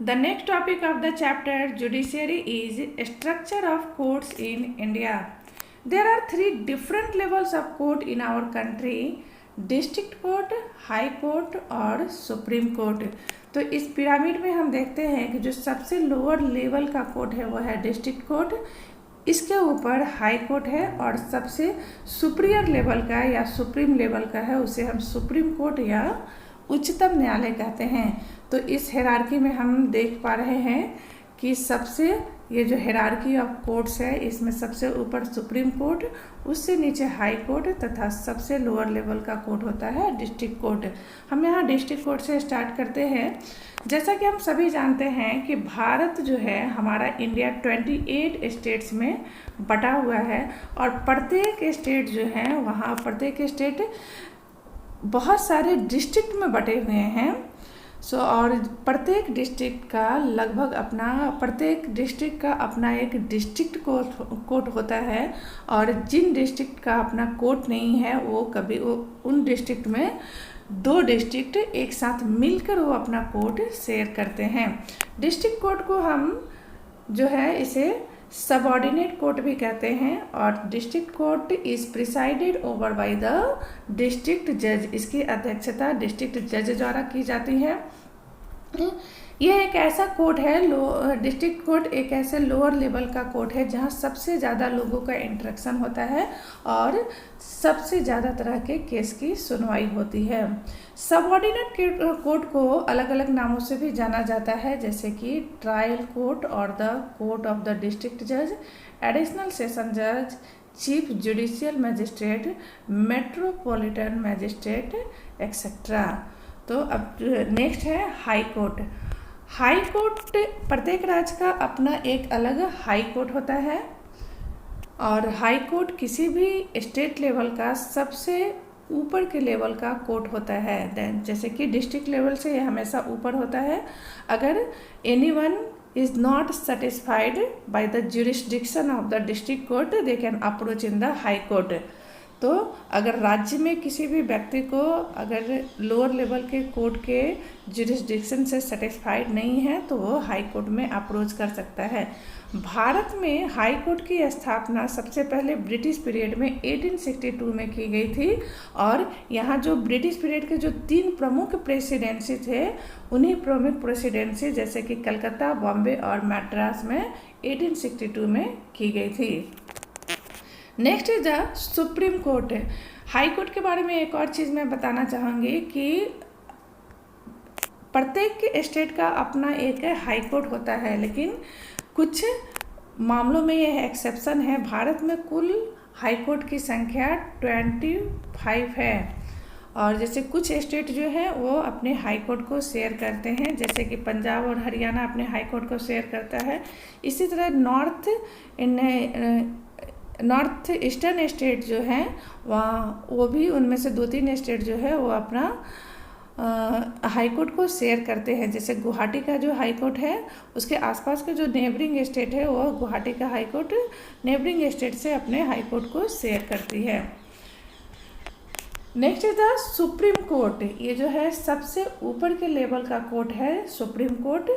The next topic of the chapter judiciary is structure of courts in India. There are three different levels of court in our country: district court, high court और supreme court. तो इस pyramid में हम देखते हैं कि जो सबसे लोअर लेवल का कोर्ट है वो है डिस्ट्रिक्ट कोर्ट, इसके ऊपर हाई कोर्ट है और सबसे सुपीरियर लेवल का या सुप्रीम लेवल का है उसे हम सुप्रीम कोर्ट या उच्चतम न्यायालय कहते हैं। तो इस हेरारकी में हम देख पा रहे हैं कि सबसे ये जो हेरारकी ऑफ कोर्ट्स है इसमें सबसे ऊपर सुप्रीम कोर्ट, उससे नीचे हाई कोर्ट तथा सबसे लोअर लेवल का कोर्ट होता है डिस्ट्रिक्ट कोर्ट। हम यहाँ डिस्ट्रिक्ट कोर्ट से स्टार्ट करते हैं। जैसा कि हम सभी जानते हैं कि भारत जो है हमारा इंडिया 28 स्टेट्स में बटा हुआ है और प्रत्येक स्टेट जो है वहाँ प्रत्येक स्टेट बहुत सारे डिस्ट्रिक्ट में बटे हुए हैं। और प्रत्येक डिस्ट्रिक्ट का अपना एक डिस्ट्रिक्ट कोर्ट होता है और जिन डिस्ट्रिक्ट का अपना कोर्ट नहीं है वो उन डिस्ट्रिक्ट में दो डिस्ट्रिक्ट एक साथ मिलकर वो अपना कोर्ट शेयर करते हैं। डिस्ट्रिक्ट कोर्ट को हम जो है इसे सबऑर्डिनेट कोर्ट भी कहते हैं और district court is presided over by the district जज। इसकी अध्यक्षता डिस्ट्रिक्ट जज द्वारा की जाती है। यह एक ऐसा कोर्ट है, डिस्ट्रिक्ट कोर्ट एक ऐसे लोअर लेवल का कोर्ट है जहां सबसे ज़्यादा लोगों का इंटरेक्शन होता है और सबसे ज़्यादा तरह के केस की सुनवाई होती है। सबऑर्डिनेट कोर्ट को अलग अलग नामों से भी जाना जाता है, जैसे कि ट्रायल कोर्ट और the court of the district जज, एडिशनल सेशन जज, chief judicial magistrate, metropolitan magistrate etcetera. तो अब नेक्स्ट है हाई कोर्ट। हाई कोर्ट प्रत्येक राज्य का अपना एक अलग हाई कोर्ट होता है और हाई कोर्ट किसी भी स्टेट लेवल का सबसे ऊपर के लेवल का कोर्ट होता है। जैसे कि डिस्ट्रिक्ट लेवल से यह हमेशा ऊपर होता है। अगर anyone is not satisfied by the jurisdiction of the district court, they can approach in the high court। तो अगर राज्य में किसी भी व्यक्ति को अगर लोअर लेवल के कोर्ट के जुरिस्डिक्शन से सेटिस्फाइड नहीं है तो वो हाई कोर्ट में अप्रोच कर सकता है। भारत में हाई कोर्ट की स्थापना सबसे पहले ब्रिटिश पीरियड में 1862 में की गई थी और यहाँ जो ब्रिटिश पीरियड के जो 3 प्रमुख प्रेसिडेंसी थे उन्हीं प्रमुख प्रेसिडेंसी जैसे कि कलकत्ता, बॉम्बे और मद्रास में 1862 में की गई थी। Next is the supreme court. High court के बारे में एक और चीज़ मैं बताना चाहूँगी कि प्रत्येक स्टेट का अपना एक हाई कोर्ट होता है, लेकिन कुछ मामलों में यह एक्सेप्शन है। भारत में कुल हाई कोर्ट की संख्या 25 है और जैसे कुछ स्टेट जो है वो अपने हाई कोर्ट को शेयर करते हैं, जैसे कि पंजाब और हरियाणा अपने हाई कोर्ट को शेयर करता है। इसी तरह नॉर्थ ईस्टर्न स्टेट जो हैं वहाँ वो भी उनमें से 2-3 स्टेट जो है वो अपना हाई कोर्ट को शेयर करते हैं। जैसे गुवाहाटी का जो हाई कोर्ट है उसके आसपास के जो नेबरिंग स्टेट है वो गुवाहाटी का हाई कोर्ट नेबरिंग स्टेट से अपने हाई कोर्ट को शेयर करती है। Next is the supreme court. ये जो है सबसे ऊपर के लेवल का कोर्ट है। सुप्रीम कोर्ट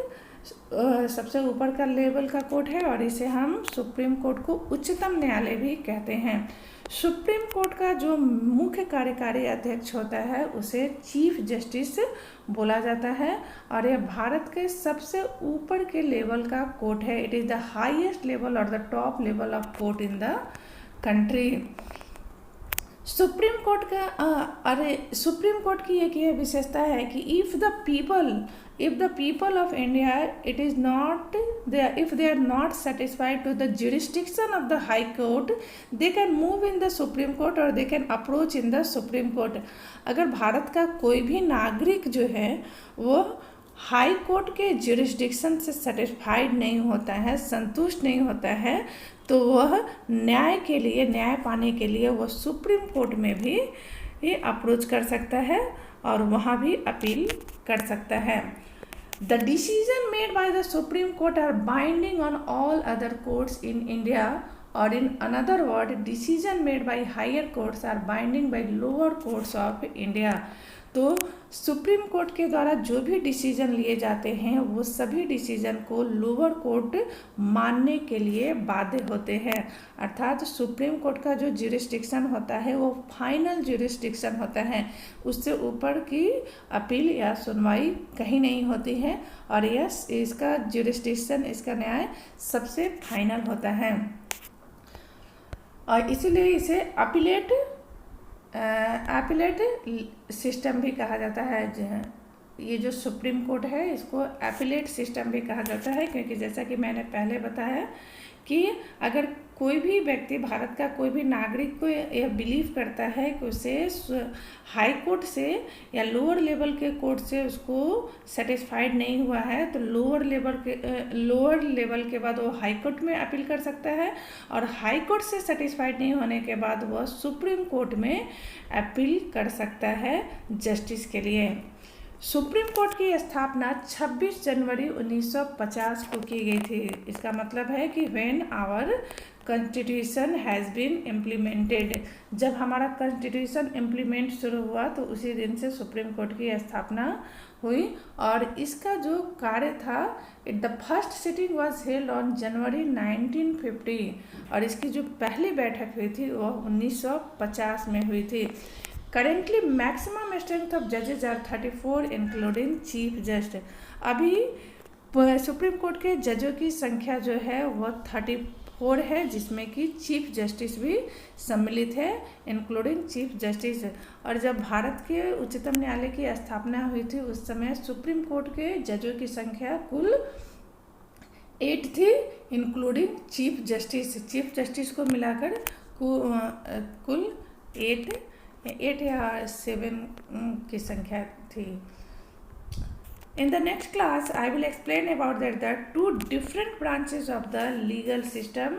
सबसे ऊपर का लेवल का कोर्ट है और इसे हम सुप्रीम कोर्ट को उच्चतम न्यायालय भी कहते हैं। सुप्रीम कोर्ट का जो मुख्य कार्यकारी अध्यक्ष होता है उसे चीफ जस्टिस बोला जाता है और यह भारत के सबसे ऊपर के लेवल का कोर्ट है। It is the highest level और the top level of court in the country. Supreme court की एक यह विशेषता है कि if the people of India if they are not satisfied to the jurisdiction of the high court, they can move in the Supreme Court or they can approach in the Supreme Court। अगर भारत का कोई भी नागरिक जो है वो high court के jurisdiction से सेटिस्फाइड नहीं होता है, संतुष्ट नहीं होता है, तो वह न्याय पाने के लिए वह सुप्रीम कोर्ट में भी अप्रोच कर सकता है और वहाँ भी अपील कर सकता है। The decision made by the supreme court are binding on all other courts in India और in another word decision made by higher courts are binding by lower courts of India. तो supreme court के द्वारा जो भी decision लिए जाते हैं वो सभी डिसीजन को लोअर कोर्ट मानने के लिए बाध्य होते हैं। अर्थात सुप्रीम कोर्ट का जो ज्यूरिसडिक्शन होता है वो फाइनल ज्यूरिसडिक्शन होता है, उससे ऊपर की अपील या सुनवाई कहीं नहीं होती है, और यस इसका ज्यूरिसडिक्शन, इसका न्याय सबसे फाइनल होता है, और इसीलिए इसे अपीलेट सिस्टम भी कहा जाता है। ये जो सुप्रीम कोर्ट है इसको अपीलेट सिस्टम भी कहा जाता है, क्योंकि जैसा कि मैंने पहले बताया कि अगर कोई भी व्यक्ति, भारत का कोई भी नागरिक को यह बिलीव करता है कि उसे हाई कोर्ट से या लोअर लेवल के कोर्ट से उसको सेटिस्फाइड नहीं हुआ है, तो लोअर लेवल के बाद वो हाई कोर्ट में अपील कर सकता है, और हाई कोर्ट से सेटिस्फाइड नहीं होने के बाद वह सुप्रीम कोर्ट में अपील कर सकता है जस्टिस के लिए। सुप्रीम कोर्ट की स्थापना 26 जनवरी 1950 को की गई थी। इसका मतलब है कि when our constitution has been implemented, जब हमारा कॉन्स्टिट्यूशन इम्प्लीमेंट शुरू हुआ तो उसी दिन से सुप्रीम कोर्ट की स्थापना हुई, और इसका जो कार्य था, the first sitting was held on January 1950, और इसकी जो पहली बैठक हुई थी वह 1950 में हुई थी। करेंटली मैक्सिमम स्ट्रेंथ ऑफ जजेज आर 34 इंक्लूडिंग चीफ जस्टिस। अभी सुप्रीम कोर्ट के जजों की संख्या जो है वह 34 है, जिसमें कि चीफ जस्टिस भी सम्मिलित है, इंक्लूडिंग चीफ जस्टिस। और जब भारत के उच्चतम न्यायालय की स्थापना हुई थी उस समय सुप्रीम कोर्ट के जजों की संख्या कुल 8 थी, including chief justice. Chief justice को मिलाकर कुल 8 या 7 की संख्या थी। In the next class, I will explain about that the two different branches of the legal system